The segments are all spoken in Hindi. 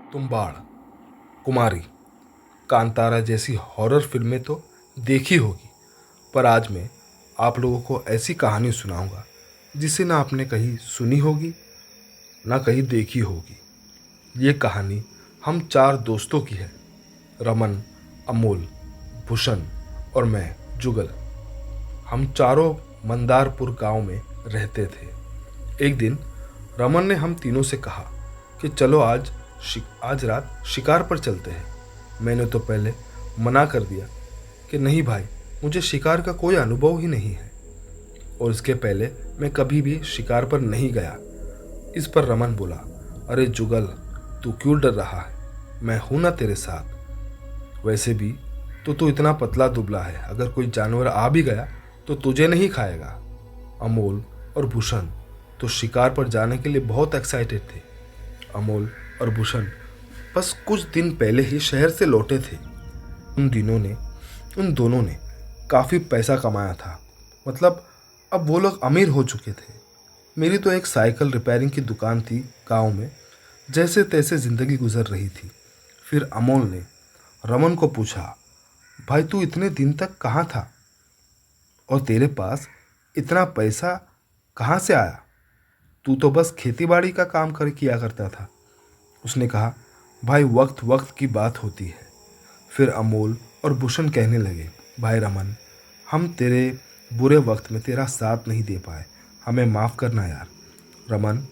तुम्बाड़, कुमारी, कांतारा जैसी हॉरर फिल्में तो देखी होगी, पर आज मैं आप लोगों को ऐसी कहानी सुनाऊंगा जिसे ना आपने कहीं सुनी होगी ना कहीं देखी होगी। ये कहानी हम चार दोस्तों की है। रमन, अमोल, भूषण और मैं, जुगल। हम चारों मंदारपुर गांव में रहते थे। एक दिन रमन ने हम तीनों से कहा कि चलो आज रात शिकार पर चलते हैं। मैंने तो पहले मना कर दिया कि नहीं भाई, मुझे शिकार का कोई अनुभव ही नहीं है और इसके पहले मैं कभी भी शिकार पर नहीं गया। इस पर रमन बोला, अरे जुगल, तू क्यों डर रहा है? मैं हूं ना तेरे साथ। वैसे भी तू इतना पतला दुबला है, अगर कोई जानवर आ भी गया तो तुझे नहीं खाएगा। अमोल और भूषण तो शिकार पर जाने के लिए बहुत एक्साइटेड थे। अमोल और भूषण बस कुछ दिन पहले ही शहर से लौटे थे। उन दोनों ने काफ़ी पैसा कमाया था। मतलब अब वो लोग अमीर हो चुके थे। मेरी तो एक साइकिल रिपेयरिंग की दुकान थी गांव में। जैसे तैसे ज़िंदगी गुजर रही थी। फिर अमोल ने रमन को पूछा, भाई तू इतने दिन तक कहाँ था और तेरे पास इतना पैसा कहाँ से आया? तू तो बस खेती बाड़ी का काम कर किया करता था। उसने कहा, भाई वक्त वक्त की बात होती है। फिर अमोल और भूषण कहने लगे, भाई रमन, हम तेरे बुरे वक्त में तेरा साथ नहीं दे पाए, हमें माफ़ करना यार। रमन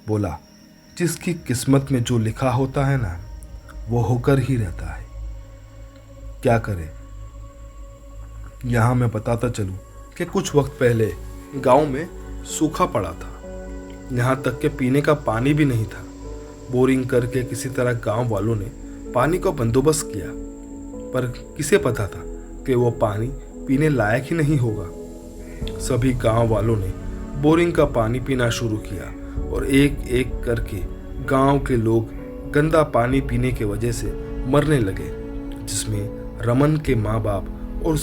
बोला, जिसकी किस्मत में जो लिखा होता है ना, वो होकर ही रहता है। क्या करे। यहाँ मैं बताता चलूँ कि कुछ वक्त पहले गांव में सूखा पड़ा था। यहाँ तक के पीने का पानी भी नहीं था। बोरिंग करके किसी तरह गांव वालों ने पानी का बंदोबस्त किया, पर किसे पता था कि वो पानी पीने लायक ही नहीं होगा। सभी गांव वालों ने बोरिंग का पानी पीना शुरू किया और एक एक करके गांव के लोग गंदा पानी पीने की वजह से मरने लगे, जिसमें रमन के माँ बाप और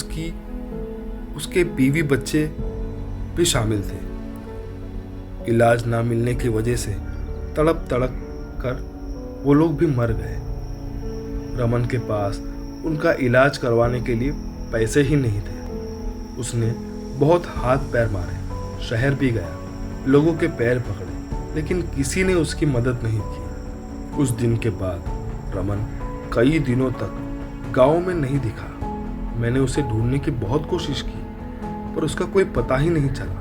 उसके बीवी बच्चे भी शामिल थे। इलाज ना मिलने की वजह से तड़प तड़प कर वो लोग भी मर गए। रमन के पास उनका इलाज करवाने के लिए पैसे ही नहीं थे। उसने बहुत हाथ पैर मारे, शहर भी गया, लोगों के पैर पकड़े, लेकिन किसी ने उसकी मदद नहीं की। उस दिन के बाद रमन कई दिनों तक गांव में नहीं दिखा। मैंने उसे ढूंढने की बहुत कोशिश की, पर उसका कोई पता ही नहीं चला।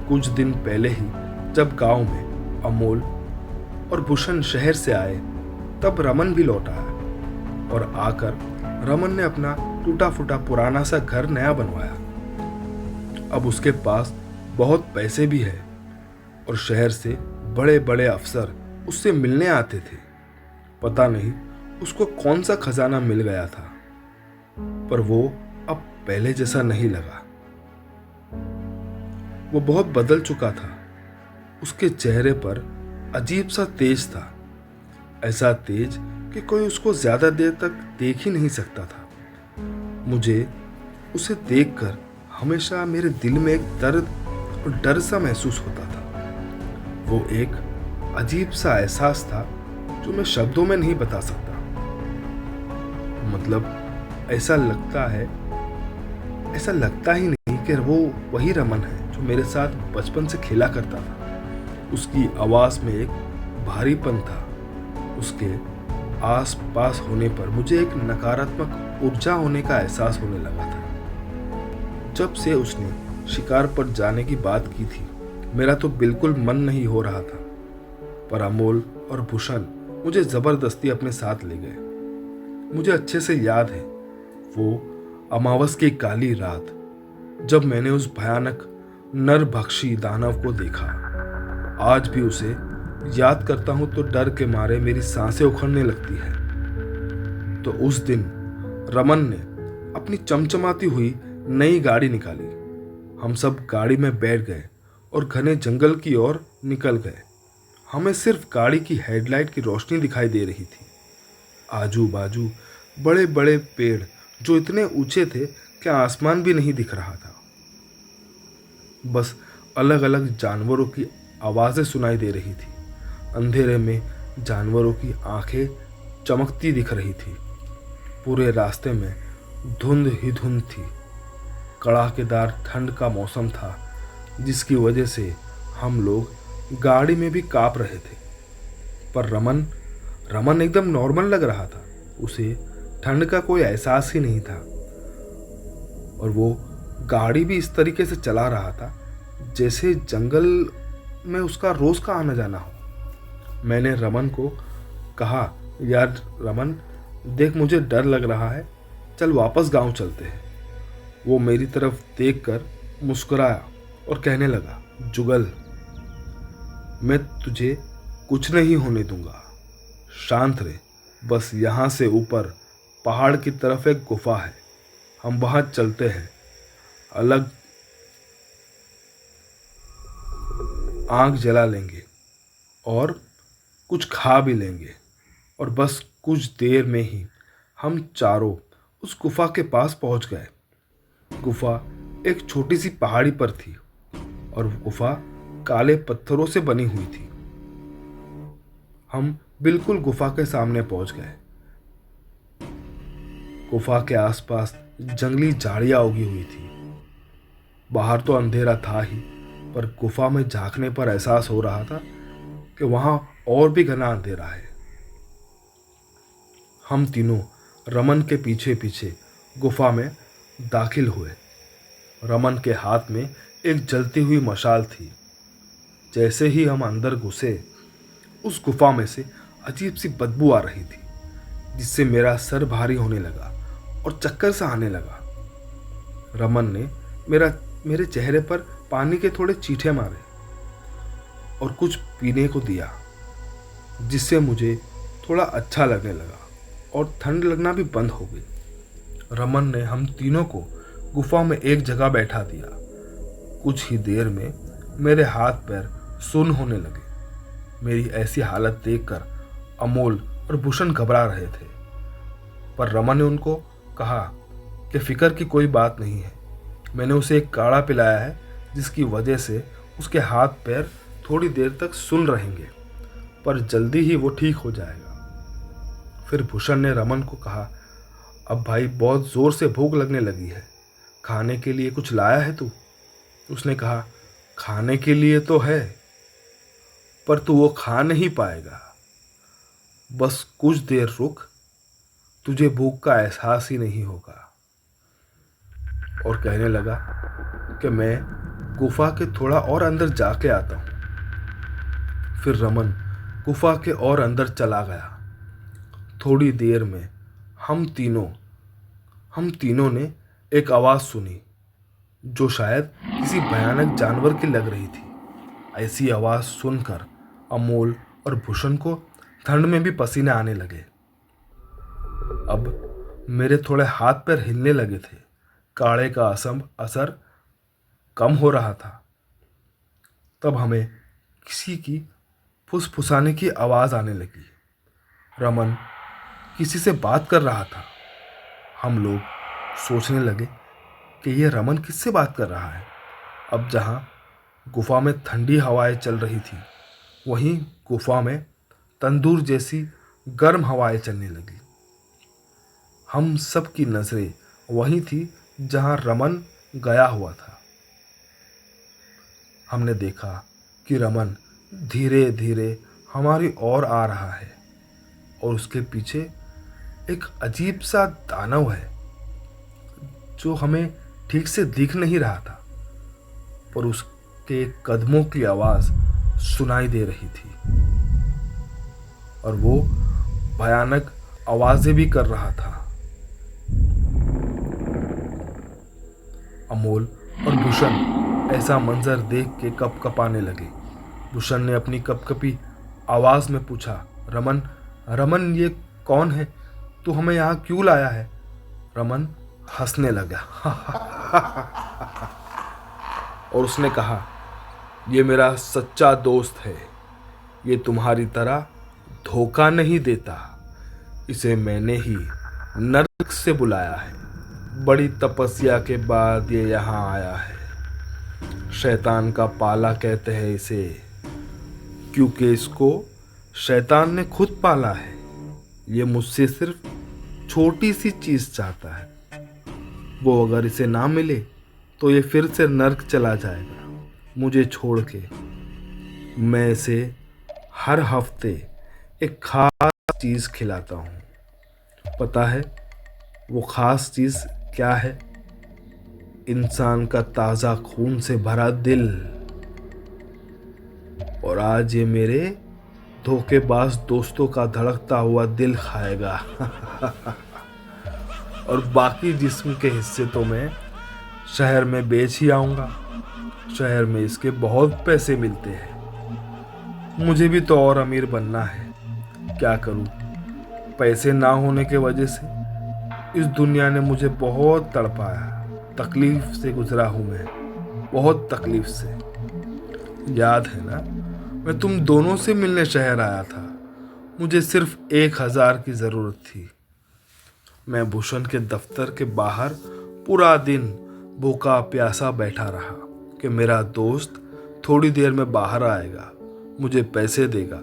कुछ दिन पहले ही जब गांव में अमोल और भूषण शहर से आए, तब रमन भी लौटा है और आकर रमन ने अपना टूटा फूटा पुराना सा घर नया बनवाया। अब उसके पास बहुत पैसे भी है और शहर से बड़े बड़े अफसर उससे मिलने आते थे। पता नहीं उसको कौन सा खजाना मिल गया था, पर वो अब पहले जैसा नहीं लगा। वो बहुत बदल चुका था। उसके चेहरे पर अजीब सा तेज था, ऐसा तेज कि कोई उसको ज्यादा देर तक देख ही नहीं सकता था। मुझे उसे देखकर हमेशा मेरे दिल में एक दर्द और डर सा महसूस होता था। वो एक अजीब सा एहसास था जो मैं शब्दों में नहीं बता सकता। मतलब ऐसा लगता ही नहीं कि वो वही रमन है जो मेरे साथ बचपन से खेला करता था। उसकी आवाज में एक भारीपन था। उसके आस पास होने पर मुझे एक नकारात्मक ऊर्जा होने का एहसास होने लगा था। जब से उसने शिकार पर जाने की बात की थी, मेरा तो बिल्कुल मन नहीं हो रहा था, पर अमोल और भूषण मुझे जबरदस्ती अपने साथ ले गए। मुझे अच्छे से याद है वो अमावस की काली रात, जब मैंने उस भयानक नरभक्षी दानव को देखा। आज भी उसे याद करता हूं तो डर के मारे मेरी सांसें उखड़ने लगती है। तो उस दिन रमन ने अपनी चमचमाती हुई नई गाड़ी निकाली। हम सब गाड़ी में बैठ गए और घने जंगल की ओर निकल गए। हमें सिर्फ गाड़ी की हेडलाइट की रोशनी दिखाई दे रही थी। आजू बाजू बड़े बड़े पेड़ जो इतने ऊंचे थे कि आसमान भी नहीं दिख रहा था। बस अलग अलग जानवरों की आवाज़ें सुनाई दे रही थी। अंधेरे में जानवरों की आंखें चमकती दिख रही थी। पूरे रास्ते में धुंध ही धुंध थी। कड़ाकेदार ठंड का मौसम था, जिसकी वजह से हम लोग गाड़ी में भी कांप रहे थे। पर रमन रमन एकदम नॉर्मल लग रहा था। उसे ठंड का कोई एहसास ही नहीं था, और वो गाड़ी भी इस तरीके से चला रहा था जैसे जंगल में उसका रोज का आना जाना हो। मैंने रमन को कहा, यार रमन, देख मुझे डर लग रहा है, चल वापस गांव चलते हैं। वो मेरी तरफ देखकर मुस्कुराया और कहने लगा, जुगल, मैं तुझे कुछ नहीं होने दूंगा, शांत रहे। बस यहाँ से ऊपर पहाड़ की तरफ एक गुफा है, हम वहां चलते हैं। अलग आंख जला लेंगे और कुछ खा भी लेंगे, और बस कुछ देर में ही हम चारों उस गुफा के पास पहुंच गए। गुफा एक छोटी सी पहाड़ी पर थी, और वो गुफा काले पत्थरों से बनी हुई थी। हम बिल्कुल गुफा के सामने पहुंच गए। गुफा के आसपास जंगली झाड़ियां उगी हुई थी। बाहर तो अंधेरा था ही, पर गुफा में झांकने पर एहसास हो रहा था कि वहां और भी घना अंधेरा है। हम तीनों रमन के पीछे पीछे गुफा में दाखिल हुए। रमन के हाथ में एक जलती हुई मशाल थी। जैसे ही हम अंदर घुसे, उस गुफा में से अजीब सी बदबू आ रही थी, जिससे मेरा सर भारी होने लगा और चक्कर सा आने लगा। रमन ने मेरे चेहरे पर पानी के थोड़े चींठे मारे और कुछ पीने को दिया, जिससे मुझे थोड़ा अच्छा लगने लगा और ठंड लगना भी बंद हो गई। रमन ने हम तीनों को गुफा में एक जगह बैठा दिया। कुछ ही देर में मेरे हाथ पैर सुन्न होने लगे। मेरी ऐसी हालत देखकर अमोल और भूषण घबरा रहे थे, पर रमन ने उनको कहा कि फिक्र की कोई बात नहीं है। मैंने उसे एक काढ़ा पिलाया है, जिसकी वजह से उसके हाथ पैर थोड़ी देर तक सुन्न रहेंगे, पर जल्दी ही वो ठीक हो जाएगा। फिर भूषण ने रमन को कहा, अब भाई बहुत जोर से भूख लगने लगी है, खाने के लिए कुछ लाया है तू? उसने कहा, खाने के लिए तो है, पर तू वो खा नहीं पाएगा। बस कुछ देर रुक, तुझे भूख का एहसास ही नहीं होगा। और कहने लगा कि मैं गुफा के थोड़ा और अंदर जाके आता हूँ। फिर रमन गुफा के और अंदर चला गया। थोड़ी देर में हम तीनों ने एक आवाज़ सुनी, जो शायद किसी भयानक जानवर की लग रही थी। ऐसी आवाज़ सुनकर अमोल और भूषण को ठंड में भी पसीने आने लगे। अब मेरे थोड़े हाथ पैर हिलने लगे थे। काढ़े का असर कम हो रहा था। तब हमें किसी की फुसफुसाने की आवाज़ आने लगी। रमन किसी से बात कर रहा था। हम लोग सोचने लगे कि ये रमन किससे बात कर रहा है। अब जहाँ गुफा में ठंडी हवाएं चल रही थी, वहीं गुफा में तंदूर जैसी गर्म हवाएं चलने लगी। हम सब की नज़रें वहीं थी जहाँ रमन गया हुआ था। हमने देखा कि रमन धीरे धीरे हमारी ओर आ रहा है, और उसके पीछे एक अजीब सा दानव है, जो हमें ठीक से दिख नहीं रहा था, पर उसके कदमों की आवाज़ सुनाई दे रही थी, और वो भयानक आवाज़ें भी कर रहा था। अमोल और भूषण ऐसा मंजर देख के कपकपाने लगे। भूषण ने अपनी कपकपी आवाज़ में पूछा, रमन ये कौन है? तू हमें यहाँ क्यों लाया है? रमन हंसने लगा और उसने कहा, ये मेरा सच्चा दोस्त है। ये तुम्हारी तरह धोखा नहीं देता। इसे मैंने ही नर्क से बुलाया है। बड़ी तपस्या के बाद ये यहाँ आया है। शैतान का पाला कहते हैं इसे, क्योंकि इसको शैतान ने खुद पाला है। ये मुझसे सिर्फ छोटी सी चीज चाहता है। वो अगर इसे ना मिले तो ये फिर से नर्क चला जाएगा मुझे छोड़ के। मैं इसे हर हफ्ते एक खास चीज खिलाता हूँ। पता है वो खास चीज क्या है? इंसान का ताजा खून से भरा दिल। और आज ये मेरे धोखेबाज दोस्तों का धड़कता हुआ दिल खाएगा। और बाकी जिस्म के हिस्से तो मैं शहर में बेच ही आऊंगा। शहर में इसके बहुत पैसे मिलते हैं। मुझे भी तो और अमीर बनना है। क्या करूं? पैसे ना होने के वजह से इस दुनिया ने मुझे बहुत तड़पाया। तकलीफ से गुजरा हूं मैं, बहुत तकलीफ से। याद है ना, मैं तुम दोनों से मिलने शहर आया था। मुझे सिर्फ 1,000 की ज़रूरत थी। मैं भूषण के दफ्तर के बाहर पूरा दिन भूखा प्यासा बैठा रहा कि मेरा दोस्त थोड़ी देर में बाहर आएगा, मुझे पैसे देगा।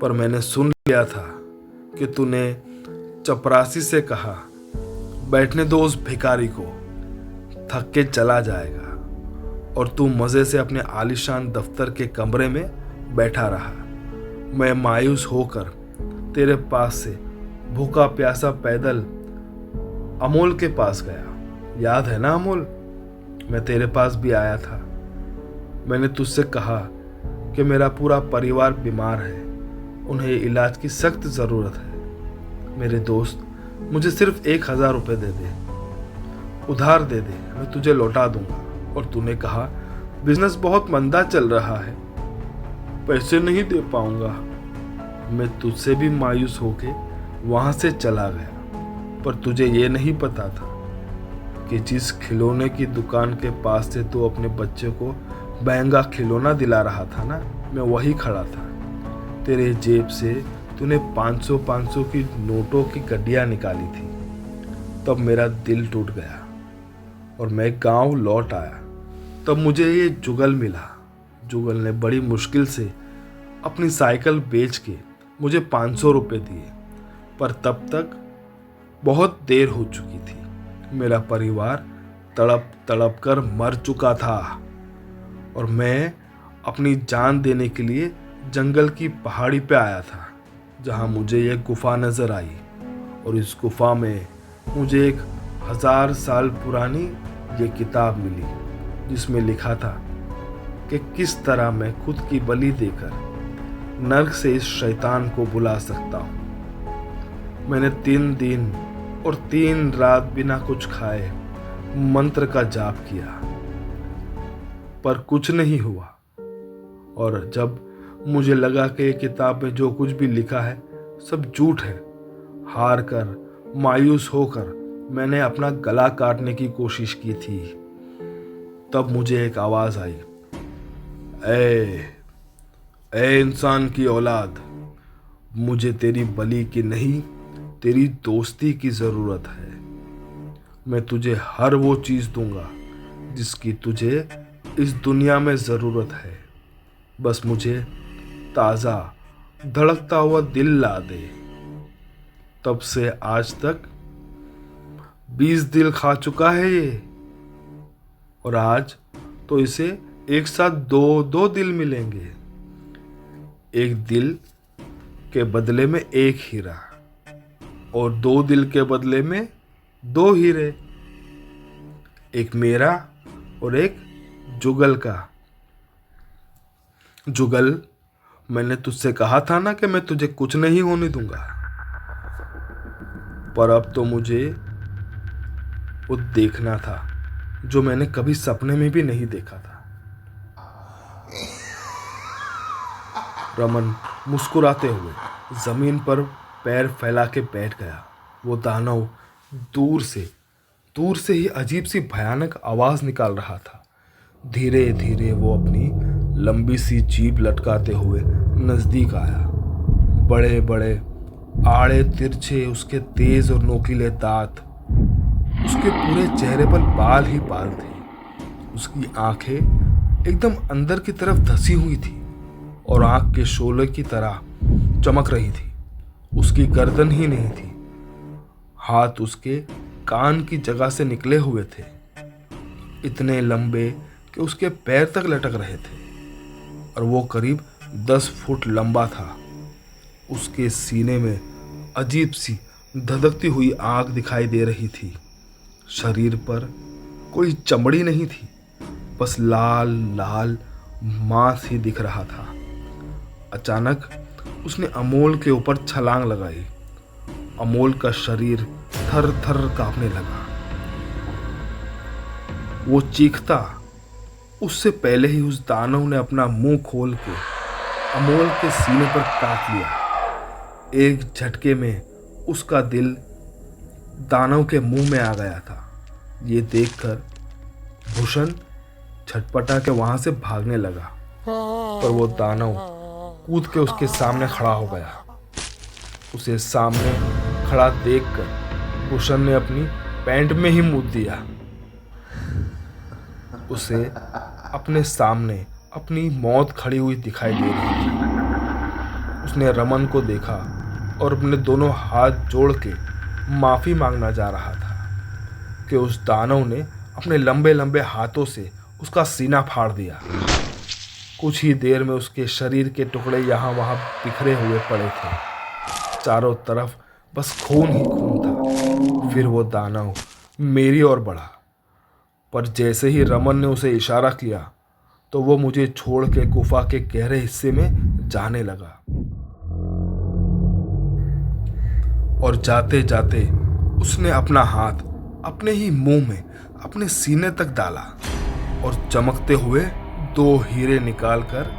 पर मैंने सुन लिया था कि तूने चपरासी से कहा, बैठने दो उस भिखारी को, थक के चला जाएगा। और तू मज़े से अपने आलीशान दफ्तर के कमरे में बैठा रहा। मैं मायूस होकर तेरे पास से भूखा प्यासा पैदल अमोल के पास गया। याद है ना अमोल? मैं तेरे पास भी आया था। मैंने तुझसे कहा कि मेरा पूरा परिवार बीमार है, उन्हें इलाज की सख्त ज़रूरत है। मेरे दोस्त, मुझे सिर्फ 1,000 रुपये दे दे, उधार दे दे, मैं तुझे लौटा दूंगा। और तूने कहा बिजनेस बहुत मंदा चल रहा है, पैसे नहीं दे पाऊंगा। मैं तुझसे भी मायूस होके वहां से चला गया। पर तुझे ये नहीं पता था कि जिस खिलौने की दुकान के पास से तू अपने बच्चे को महंगा खिलौना दिला रहा था ना, मैं वही खड़ा था। तेरे जेब से तूने 500 की नोटों की गड्डियाँ निकाली थी। तब मेरा दिल टूट गया और मैं गांव लौट आया। तब मुझे ये जुगल मिला। जुगल ने बड़ी मुश्किल से अपनी साइकिल बेच के मुझे 500 रुपये दिए। पर तब तक बहुत देर हो चुकी थी। मेरा परिवार तड़प तड़प कर मर चुका था और मैं अपनी जान देने के लिए जंगल की पहाड़ी पे आया था, जहां मुझे एक गुफा नजर आई। और इस गुफा में मुझे एक 1000 साल पुरानी ये किताब मिली, जिसमें लिखा था कि किस तरह मैं खुद की बलि देकर नर्क से इस शैतान को बुला सकता हूँ। मैंने 3 दिन और 3 रात बिना कुछ खाए मंत्र का जाप किया, पर कुछ नहीं हुआ। और जब मुझे लगा कि ये किताब में जो कुछ भी लिखा है सब झूठ है, हार कर मायूस होकर मैंने अपना गला काटने की कोशिश की थी। तब मुझे एक आवाज आई, ए इंसान की औलाद, मुझे तेरी बलि की नहीं, तेरी दोस्ती की जरूरत है। मैं तुझे हर वो चीज दूंगा जिसकी तुझे इस दुनिया में जरूरत है। बस मुझे ताजा धड़कता हुआ दिल ला दे। तब से आज तक 20 दिल खा चुका है ये, और आज तो इसे एक साथ 2 दिल मिलेंगे। एक दिल के बदले में 1 हीरा, और 2 दिल के बदले में 2 हीरे, एक मेरा और एक जुगल का। जुगल, मैंने तुझसे कहा था ना कि मैं तुझे कुछ नहीं होने दूंगा। पर अब तो मुझे वो देखना था जो मैंने कभी सपने में भी नहीं देखा था। रमन मुस्कुराते हुए जमीन पर पैर फैला के बैठ गया। वो दानव दूर से ही अजीब सी भयानक आवाज निकाल रहा था। धीरे धीरे वो अपनी लंबी सी जीभ लटकाते हुए नजदीक आया। बड़े बड़े आड़े तिरछे उसके तेज और नोकीले दांत, उसके पूरे चेहरे पर बाल ही बाल थे। उसकी आंखें एकदम अंदर की तरफ धसी हुई थी और आंख के शोले की तरह चमक रही थी। उसकी गर्दन ही नहीं थी, हाथ उसके कान की जगह से निकले हुए थे, इतने लंबे कि उसके पैर तक लटक रहे थे, और वो करीब 10 फुट लंबा था। उसके सीने में अजीब सी धधकती हुई आग दिखाई दे रही थी। शरीर पर कोई चमड़ी नहीं थी, बस लाल लाल मांस ही दिख रहा था। अचानक उसने अमोल के ऊपर छलांग लगाई। अमोल का शरीर थर थर कांपने लगा। वो चीखता, उससे पहले ही उस दानव ने अपना मुंह खोल के अमोल के सीने पर काट लिया। एक झटके में उसका दिल दानव के मुंह में आ गया था। ये देखकर भूषण छटपटा के वहां से भागने लगा, पर वो दानव कूद के उसके सामने खड़ा हो गया। उसे सामने खड़ा देखकर भूषण ने अपनी पैंट में ही मुद दिया। उसे अपने सामने अपनी मौत खड़ी हुई दिखाई दे रही थी। उसने रमन को देखा और अपने दोनों हाथ जोड़ के माफी मांगना जा रहा था कि उस दानव ने अपने लंबे लंबे हाथों से उसका सीना फाड़ दिया। कुछ ही देर में उसके शरीर के टुकड़े यहाँ वहाँ बिखरे हुए पड़े थे। चारों तरफ बस खून ही खून था। फिर वो दानव मेरी ओर बढ़ा, पर जैसे ही रमन ने उसे इशारा किया तो वो मुझे छोड़ के गुफा के गहरे हिस्से में जाने लगा। और जाते जाते उसने अपना हाथ अपने ही मुंह में अपने सीने तक डाला और चमकते हुए 2 हीरे निकालकर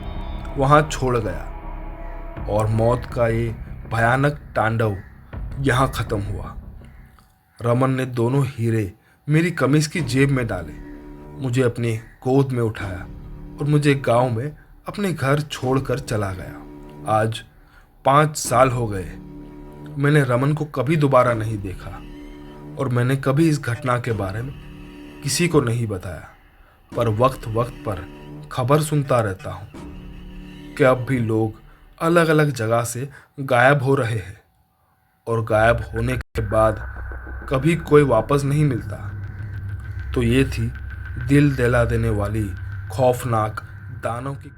वहां छोड़ गया। और मौत का ये भयानक तांडव यहाँ खत्म हुआ। रमन ने दोनों हीरे मेरी कमीज की जेब में डाले, मुझे अपनी गोद में उठाया और मुझे गांव में अपने घर छोड़कर चला गया। आज 5 साल हो गए। मैंने रमन को कभी दोबारा नहीं देखा और मैंने कभी इस घटना के बारे में किसी को नहीं बताया, पर वक्त वक्त पर खबर सुनता रहता हूँ कि अब भी लोग अलग अलग जगह से गायब हो रहे हैं और गायब होने के बाद कभी कोई वापस नहीं मिलता। तो ये थी दिल दहला देने वाली खौफनाक दानव की